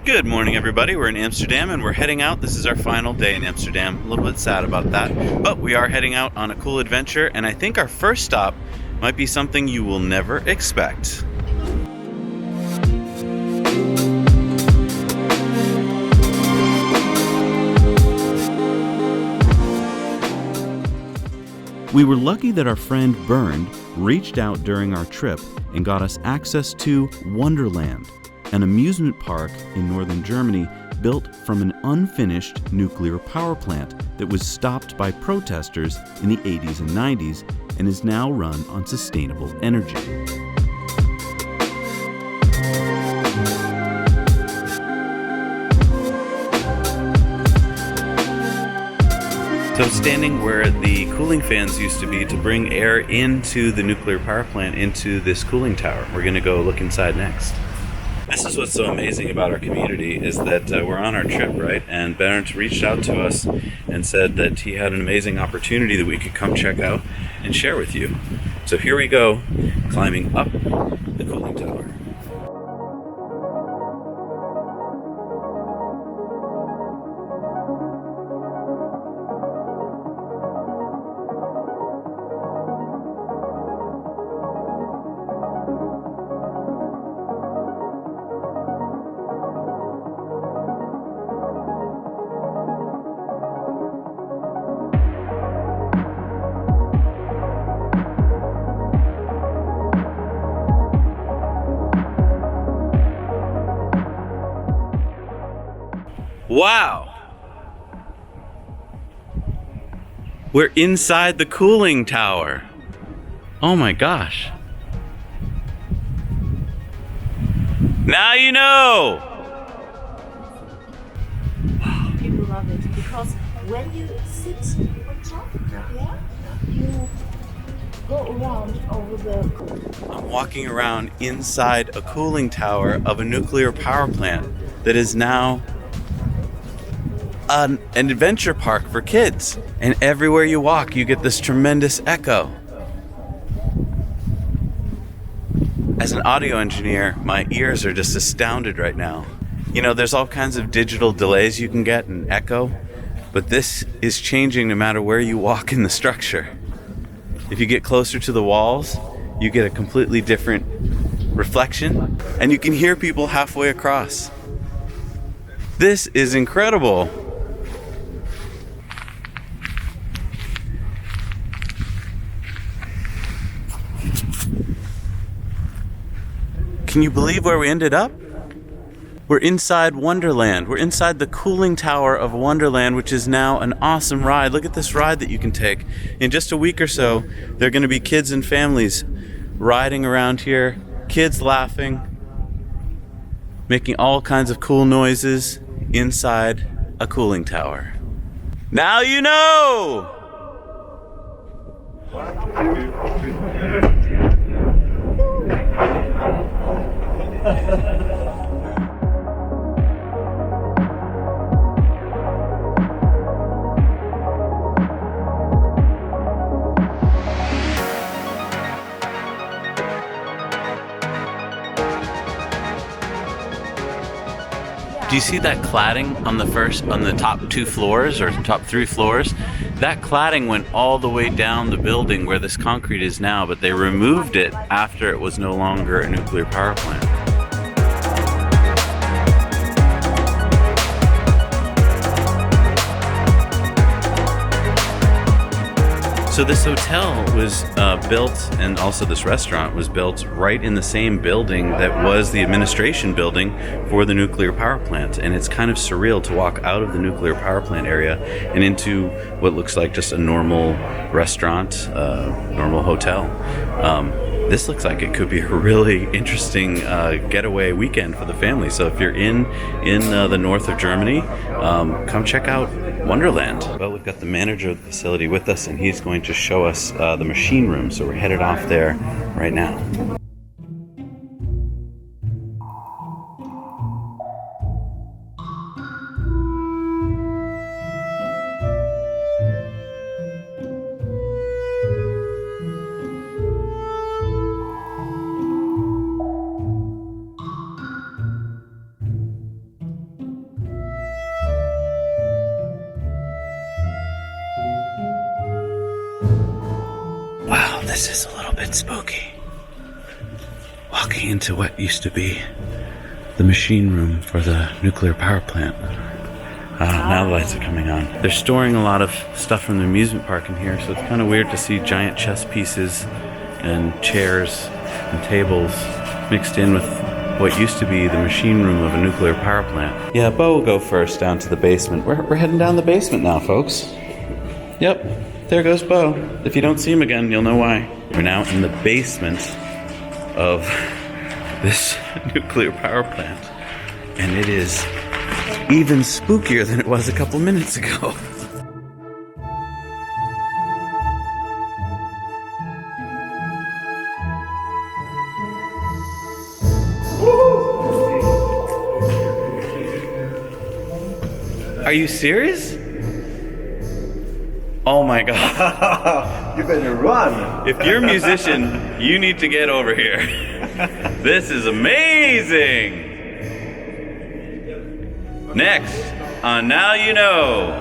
Good morning, everybody. We're in Amsterdam and we're heading out. This is our final day in Amsterdam. A little bit sad about that, but we are heading out on a cool adventure, and I think our first stop might be something you will never expect. We were lucky that our friend Bernd reached out during our trip and got us access to Wonderland, an amusement park in northern Germany built from an unfinished nuclear power plant that was stopped by protesters in the 80s and 90s and is now run on sustainable energy. So standing where the cooling fans used to be to bring air into the nuclear power plant, into this cooling tower. We're going to go look inside next. This is what's so amazing about our community, is that we're on our trip, right? And Bernd reached out to us and said that he had an amazing opportunity that we could come check out and share with you. So here we go, climbing up the cooling tower. Wow! We're inside the cooling tower. Oh my gosh. Now you know! People love it because when you sit on top, yeah, you go around over the... I'm walking around inside a cooling tower of a nuclear power plant that is now an adventure park for kids. And everywhere you walk, you get this tremendous echo. As an audio engineer, my ears are just astounded right now. You know, there's all kinds of digital delays you can get and echo, but this is changing no matter where you walk in the structure. If you get closer to the walls, you get a completely different reflection, and you can hear people halfway across. This is incredible. Can you believe where we ended up? We're inside Wonderland. We're inside the cooling tower of Wonderland, which is now an awesome ride. Look at this ride that you can take. In just a week or so, there are going to be kids and families riding around here, kids laughing, making all kinds of cool noises inside a cooling tower. Now you know! Do you see that cladding on the top 2 floors or top 3 floors? That cladding went all the way down the building where this concrete is now, but they removed it after it was no longer a nuclear power plant. So this hotel was built, and also this restaurant was built right in the same building that was the administration building for the nuclear power plant. And it's kind of surreal to walk out of the nuclear power plant area and into what looks like just a normal restaurant, normal hotel. This looks like it could be a really interesting getaway weekend for the family. So if you're in the north of Germany, come check out Wonderland. Well, we've got the manager of the facility with us, and he's going to show us the machine room. So we're headed off there right now. This is a little bit spooky. Walking into what used to be the machine room for the nuclear power plant. Now the lights are coming on. They're storing a lot of stuff from the amusement park in here, so it's kind of weird to see giant chess pieces and chairs and tables mixed in with what used to be the machine room of a nuclear power plant. Yeah, Bo will go first down to the basement. We're heading down the basement now, folks. Yep, there goes Bo. If you don't see him again, you'll know why. We're now in the basement of this nuclear power plant, and it is even spookier than it was a couple minutes ago. Are you serious? Oh my god. You better run. If you're a musician, you need to get over here. This is amazing. Next on Now You Know.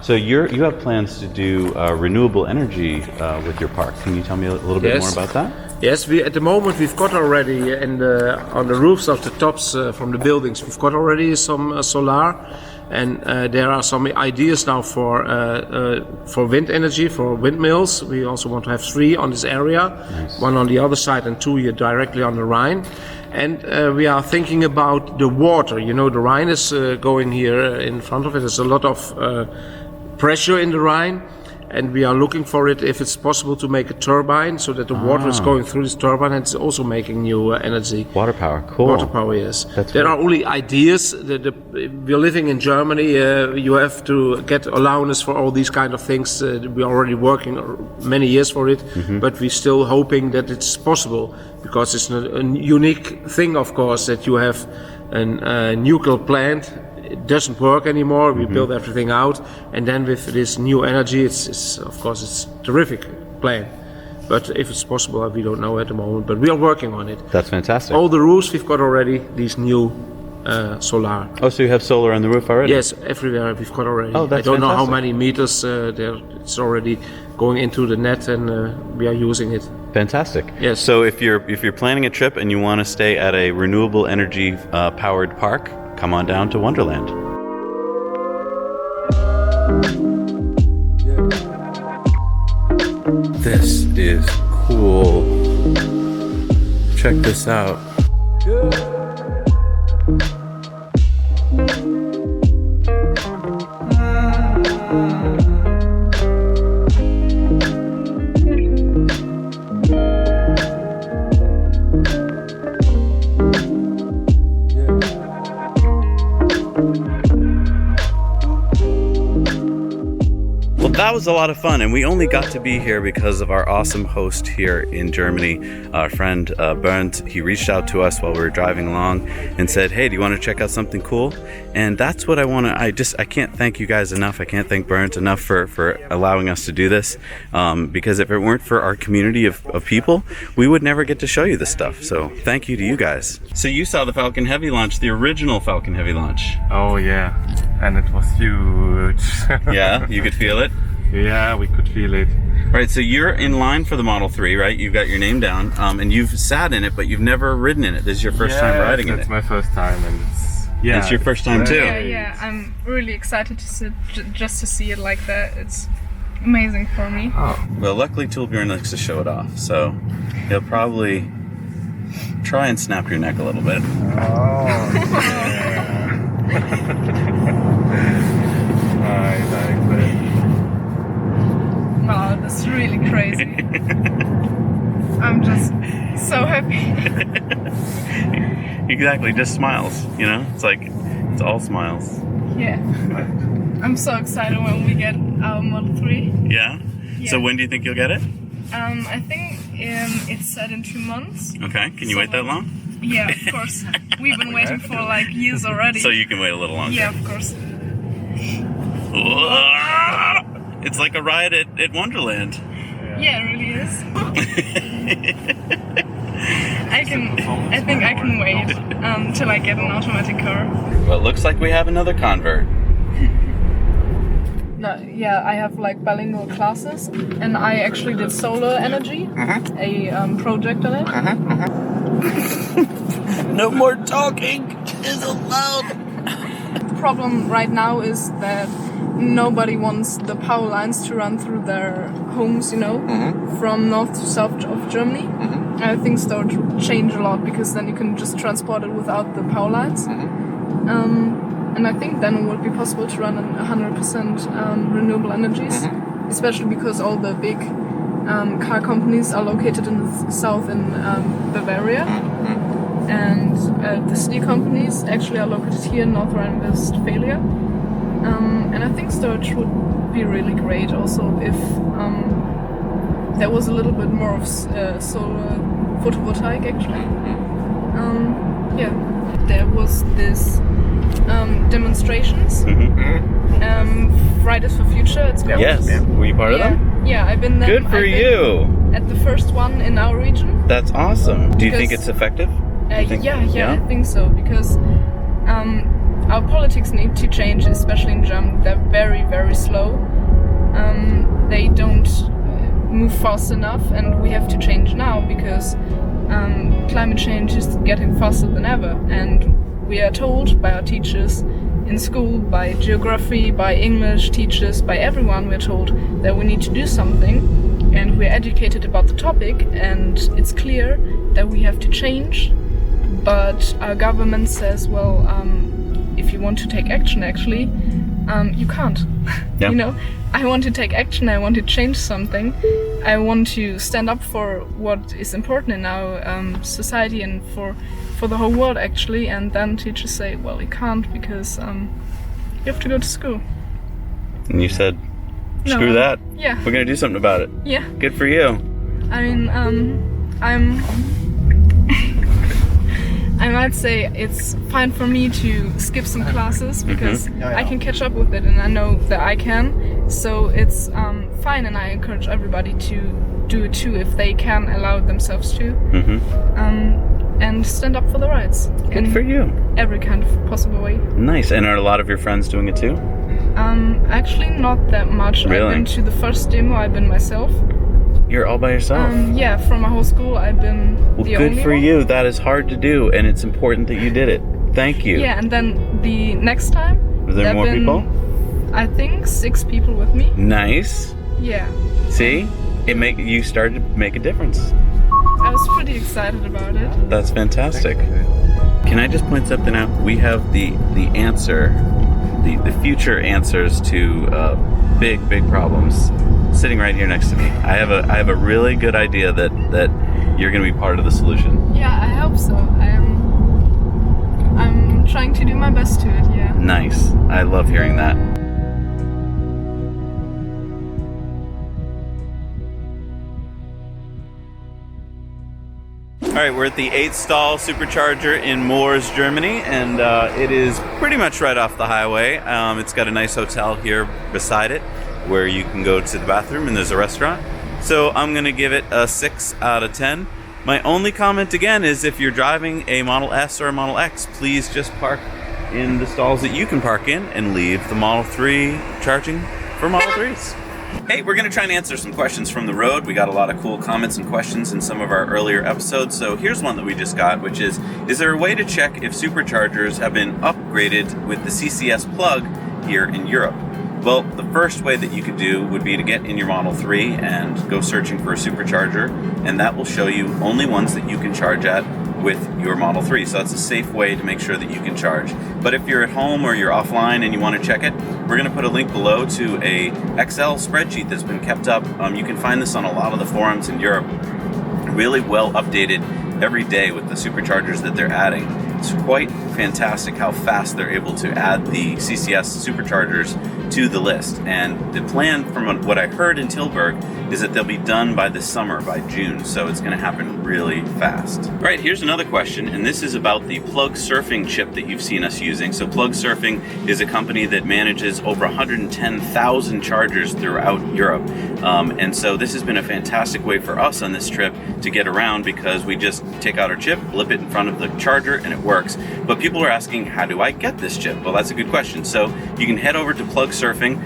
So you have plans to do renewable energy with your park. Can you tell me a little bit more about that? Yes, at the moment we've got already on the roofs of the tops from the buildings, we've got already some solar, and there are some ideas now for wind energy, for windmills. We also want to have 3 on this area, nice. 1 on the other side and 2 here directly on the Rhine. And we are thinking about the water. You know, the Rhine is going here in front of it. There's a lot of pressure in the Rhine. And we are looking for it, if it's possible, to make a turbine so that the water is going through this turbine and it's also making new energy. Water power, cool. Water power, yes. There are only ideas. We're living in Germany. You have to get allowance for all these kind of things. We're already working many years for it, but we're still hoping that it's possible, because it's a unique thing, of course, that you have a nuclear plant. It doesn't work anymore. We build everything out, and then with this new energy, it's of course it's terrific plan. But if it's possible, we don't know at the moment. But we are working on it. That's fantastic. All the roofs we've got already. These new solar. Oh, so you have solar on the roof already? Yes, everywhere we've got already. Oh, that's I don't know how fantastic. many meters there. It's already going into the net, and we are using it. Fantastic. Yes. So if you're planning a trip and you want to stay at a renewable energy powered park, come on down to Wonderland. This is cool. Check this out. That was a lot of fun, and we only got to be here because of our awesome host here in Germany, our friend Bernd. He reached out to us while we were driving along and said, hey, do you want to check out something cool? And that's what I want to, I can't thank you guys enough. I can't thank Bernd enough for allowing us to do this, because if it weren't for our community of people, we would never get to show you this stuff. So thank you to you guys. So you saw the Falcon Heavy launch, the original Falcon Heavy launch. Oh yeah, and it was huge. Yeah, you could feel it? Yeah, we could feel it. Right, so you're in line for the Model 3, right? You've got your name down, and you've sat in it, but you've never ridden in it. This is your first time riding in it. It's my first time, and it's your first time too. Yeah, I'm really excited to sit just to see it like that. It's amazing for me. Oh. Well, luckily Toolbjorn likes to show it off, so he'll probably try and snap your neck a little bit. Oh, yeah. I like that. Wow, this is really crazy. I'm just so happy. Exactly, just smiles, you know? It's like, it's all smiles. Yeah. I'm so excited when we get our Model 3. Yeah? So when do you think you'll get it? I think it's set in 2 months. Okay, can you wait that long? Yeah, of course. We've been waiting for like years already. So you can wait a little longer. Yeah, of course. It's like a ride at Wonderland. Yeah, it really is. I think I can wait till I get an automatic car. Well, it looks like we have another convert. No, yeah, I have like bilingual classes, and I actually did solar energy, a project on it. No more talking is allowed. The problem right now is that nobody wants the power lines to run through their homes, you know, from north to south of Germany. And I think that would change a lot, because then you can just transport it without the power lines. And I think then it would be possible to run on 100% renewable energies, especially because all the big car companies are located in the south in Bavaria. And the city companies actually are located here in North Rhine-Westphalia. And I think storage would be really great also if there was a little bit more of solar photovoltaic actually. Yeah, there was this demonstrations. Fridays for Future, it's called. Yes. Were you part of them? Yeah, I've been there. Good for you. At the first one in our region. That's awesome. Do you think Because- it's effective? Yeah, I think so, because our politics need to change, especially in Germany. They're very, very slow. They don't move fast enough, and we have to change now, because climate change is getting faster than ever. And we are told by our teachers in school, by geography, by English teachers, by everyone, we're told that we need to do something, and we're educated about the topic, and it's clear that we have to change. But our government says, well, if you want to take action, actually, you can't. Yeah. You know, I want to take action, I want to change something, I want to stand up for what is important in our society and for the whole world, actually. And then teachers say, well, you can't, because you have to go to school. And you said, No, screw that. Yeah. We're going to do something about it. Yeah. Good for you. I mean, I might say it's fine for me to skip some classes, because I can catch up with it, and I know that I can. So it's fine, and I encourage everybody to do it too, if they can allow themselves to. And stand up for the rights. Good for you. Every kind of possible way. Nice. And are a lot of your friends doing it too? Actually, not that much. Really? I've been to the first demo. I've been myself. You're all by yourself? Yeah, from my whole school, I've been Well, the good only for one. you. That is hard to do, and it's important that you did it. Thank you. Yeah, and then the next time, Was there more been, people? I think 6 people with me. Nice. Yeah, See? You started to make a difference. I was pretty excited about it. That's fantastic. Can I just point something out? We have the answer, the future answers to big problems sitting right here next to me. I have a really good idea that you're going to be part of the solution. Yeah, I hope so. I'm trying to do my best to it. Yeah. Nice. I love hearing that. All right, we're at the 8-stall supercharger in Moors, Germany, and it is pretty much right off the highway. It's got a nice hotel here beside it where you can go to the bathroom, and there's a restaurant. So I'm going to give it a 6 out of 10. My only comment again is if you're driving a Model S or a Model X, please just park in the stalls that you can park in and leave the Model 3 charging for Model 3s. Hey, we're going to try and answer some questions from the road. We got a lot of cool comments and questions in some of our earlier episodes. So here's one that we just got, which is there a way to check if superchargers have been upgraded with the CCS plug here in Europe? Well, the first way that you could do would be to get in your Model 3 and go searching for a supercharger, and that will show you only ones that you can charge at with your Model 3. So that's a safe way to make sure that you can charge. But if you're at home or you're offline and you want to check it, we're going to put a link below to a Excel spreadsheet that's been kept up. You can find this on a lot of the forums in Europe. Really well updated every day with the superchargers that they're adding. It's quite fantastic how fast they're able to add the CCS superchargers to the list. And the plan, from what I heard in Tilburg, is that they'll be done by this summer, by June. So it's going to happen really fast. All right, here's another question, and this is about the Plug Surfing chip that you've seen us using. So Plug Surfing is a company that manages over 110,000 chargers throughout Europe. And so this has been a fantastic way for us on this trip to get around, because we just take out our chip, flip it in front of the charger, and it works. But people are asking, how do I get this chip? Well, that's a good question. So you can head over to Plug Surfing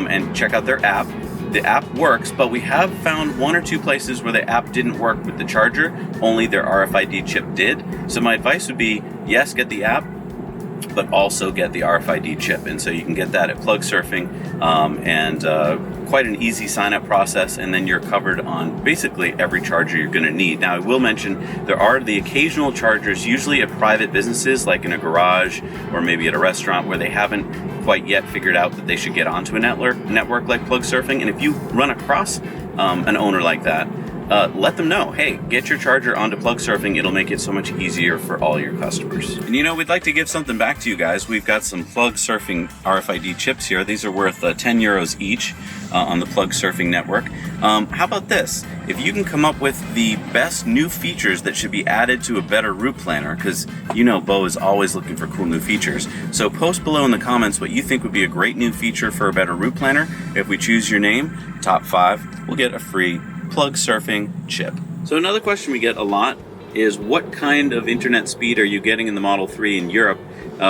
and check out their app. The app works, but we have found 1 or 2 places where the app didn't work with the charger, only their RFID chip did. So my advice would be, yes, get the app, but also get the RFID chip. And so you can get that at Plug Surfing, and quite an easy sign-up process, and then you're covered on basically every charger you're going to need. Now, I will mention there are the occasional chargers, usually at private businesses, like in a garage or maybe at a restaurant, where they haven't quite yet figured out that they should get onto a network like Plug Surfing. And if you run across an owner like that, let them know, hey, get your charger onto Plug Surfing. It'll make it so much easier for all your customers. And you know, we'd like to give something back to you guys. We've got some Plug Surfing RFID chips here. These are worth 10 euros each on the Plug Surfing network. How about this? If you can come up with the best new features that should be added to a better route planner, because you know Bo is always looking for cool new features. So post below in the comments what you think would be a great new feature for a better route planner. If we choose your name, top 5, we'll get a free Plug Surfing chip. So another question we get a lot is, what kind of internet speed are you getting in the Model 3 in Europe?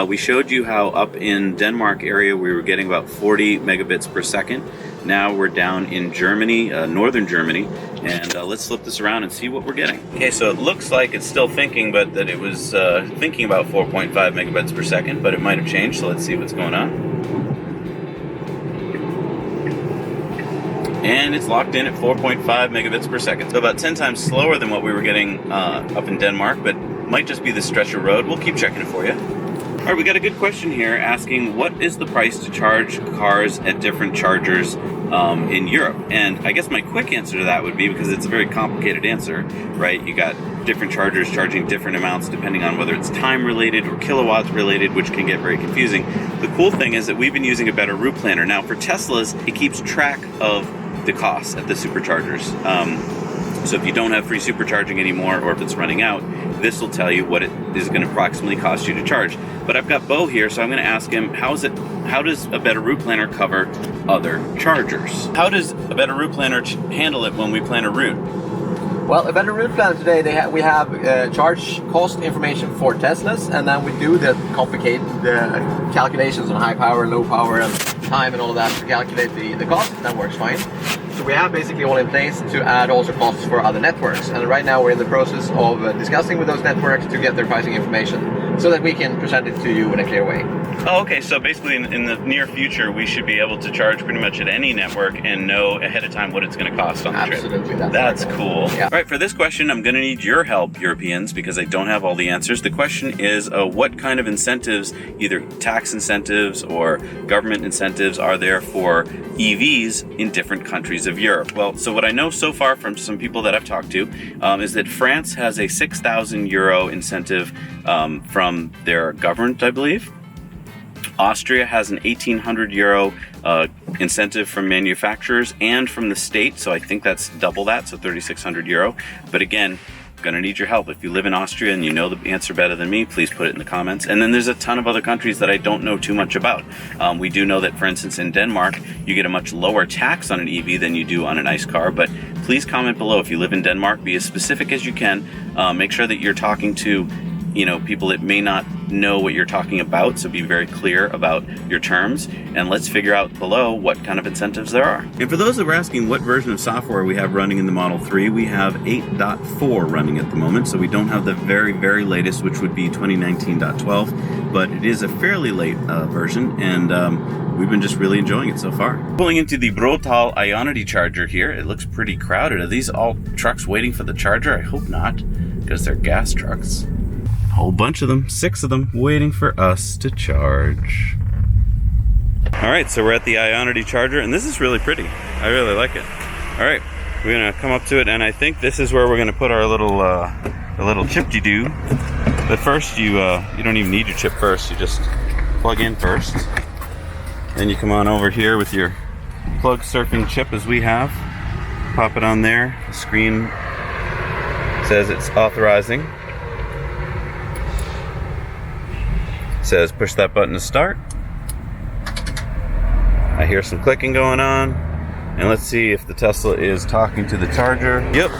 We showed you how up in Denmark area we were getting about 40 megabits per second. Now we're down in Germany, northern Germany, and let's flip this around and see what we're getting. Okay, so it looks like it's still thinking, but that it was thinking about 4.5 megabits per second, but it might have changed, so let's see what's going on. And it's locked in at 4.5 megabits per second. So about 10 times slower than what we were getting up in Denmark, but might just be the stretch of road. We'll keep checking it for you. All right, we got a good question here asking, what is the price to charge cars at different chargers in Europe? And I guess my quick answer to that would be, because it's a very complicated answer, right? You got different chargers charging different amounts depending on whether it's time related or kilowatts related, which can get very confusing. The cool thing is that we've been using a better route planner. Now for Teslas, it keeps track of the costs at the superchargers. So if you don't have free supercharging anymore, or if it's running out, this will tell you what it is going to approximately cost you to charge. But I've got Bo here, so I'm going to ask him, how does a better route planner cover other chargers? How does a better route planner handle it when we plan a route? Well, a better route planner today, we have charge cost information for Teslas, and then we do the complicated calculations on high power, low power, and time and all of that to calculate the cost. That works fine. So we have basically all in place to add also costs for other networks, and right now we're in the process of discussing with those networks to get their pricing information so that we can present it to you in a clear way. Oh, okay, so basically in the near future we should be able to charge pretty much at any network and know ahead of time what it's going to cost on the trip. Absolutely, that's cool. Yeah. All right, for this question I'm going to need your help, Europeans, because I don't have all the answers. The question is, what kind of incentives, either tax incentives or government incentives, are there for EVs in different countries of Europe? Well, so what I know so far from some people that I've talked to is that France has a 6,000 euro incentive from their government, I believe. Austria has an 1,800 euro incentive from manufacturers and from the state, so I think that's double that, so 3,600 euro. But again, going to need your help. If you live in Austria and you know the answer better than me, please put it in the comments. And then there's a ton of other countries that I don't know too much about. We do know that, for instance, in Denmark, you get a much lower tax on an EV than you do on an ICE car, but please comment below if you live in Denmark. Be as specific as you can. Make sure that you're talking to people that may not know what you're talking about, so be very clear about your terms, and let's figure out below what kind of incentives there are. And for those that were asking what version of software we have running in the Model 3, we have 8.4 running at the moment, so we don't have the very, very latest, which would be 2019.12, but it is a fairly late version, and we've been just really enjoying it so far. Pulling into the Brotal Ionity charger here, it looks pretty crowded. Are these all trucks waiting for the charger? I hope not, because they're gas trucks. Whole bunch of them, 6 of them, waiting for us to charge. All right, so we're at the Ionity charger, and this is really pretty. I really like it. All right, we're gonna come up to it, and I think this is where we're gonna put our little chip-de-doo. But first, you don't even need your chip first. You just plug in first. Then you come on over here with your Plug Surfing chip, as we have. Pop it on there. The screen says it's authorizing. Says push that button to start. I hear some clicking going on, and let's see if the Tesla is talking to the charger. Yep,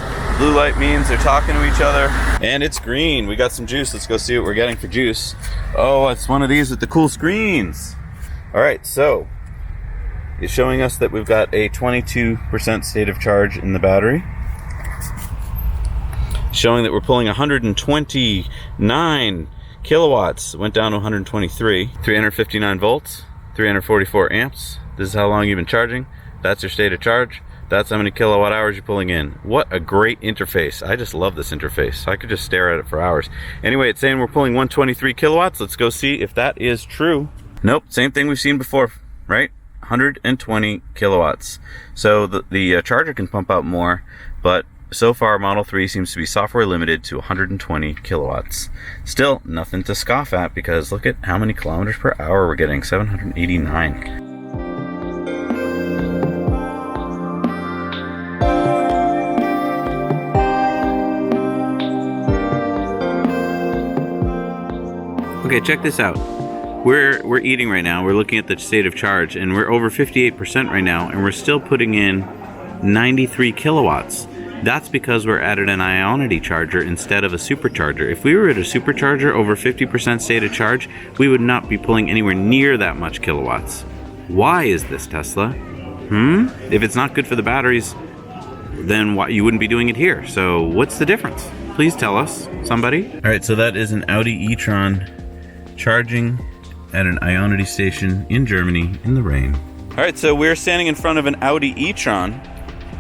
blue light means they're talking to each other. And it's green. We got some juice. Let's go see what we're getting for juice. Oh, it's one of these with the cool screens. All right, so it's showing us that we've got a 22% state of charge in the battery. Showing that we're pulling 129 kilowatts. Went down to 123. 359 volts, 344 amps. This is how long you've been charging. That's your state of charge. That's how many kilowatt hours you're pulling in. What a great interface. I just love this interface. I could just stare at it for hours. Anyway, it's saying we're pulling 123 kilowatts. Let's go see if that is true. Nope, same thing we've seen before, right? 120 kilowatts. So the charger can pump out more, but so far Model 3 seems to be software limited to 120 kilowatts. Still, nothing to scoff at because look at how many kilometers per hour we're getting, 789. Okay, check this out. We're eating right now. We're looking at the state of charge, and we're over 58% right now, and we're still putting in 93 kilowatts. That's because we're at an Ionity charger instead of a supercharger. If we were at a supercharger over 50% state of charge, we would not be pulling anywhere near that much kilowatts. Why is this, Tesla? If it's not good for the batteries, then why you wouldn't be doing it here? So what's the difference? Please tell us, somebody. All right, so that is an Audi E-Tron charging at an Ionity station in Germany in the rain. All right, so we're standing in front of an Audi E-Tron,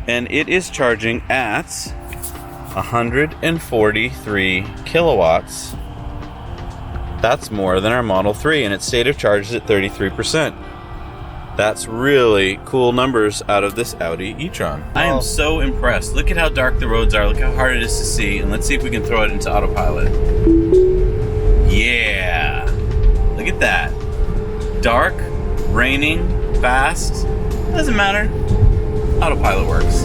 and it is charging at 143 kilowatts. That's more than our Model 3, and its state of charge is at 33%. That's really cool numbers out of this Audi E-Tron. I am so impressed. Look at how dark the roads are. Look how hard it is to see, and let's see if we can throw it into Autopilot. Yeah! Look at that. Dark, raining, fast. Doesn't matter. Autopilot works.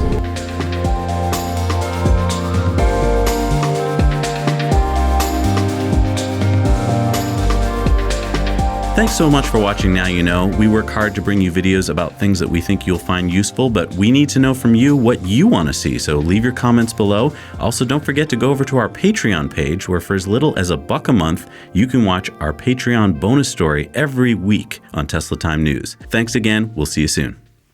Thanks so much for watching Now You Know. We work hard to bring you videos about things that we think you'll find useful, but we need to know from you what you want to see, so leave your comments below. Also, don't forget to go over to our Patreon page, where for as little as $1 a month, you can watch our Patreon bonus story every week on Tesla Time News. Thanks again. We'll see you soon.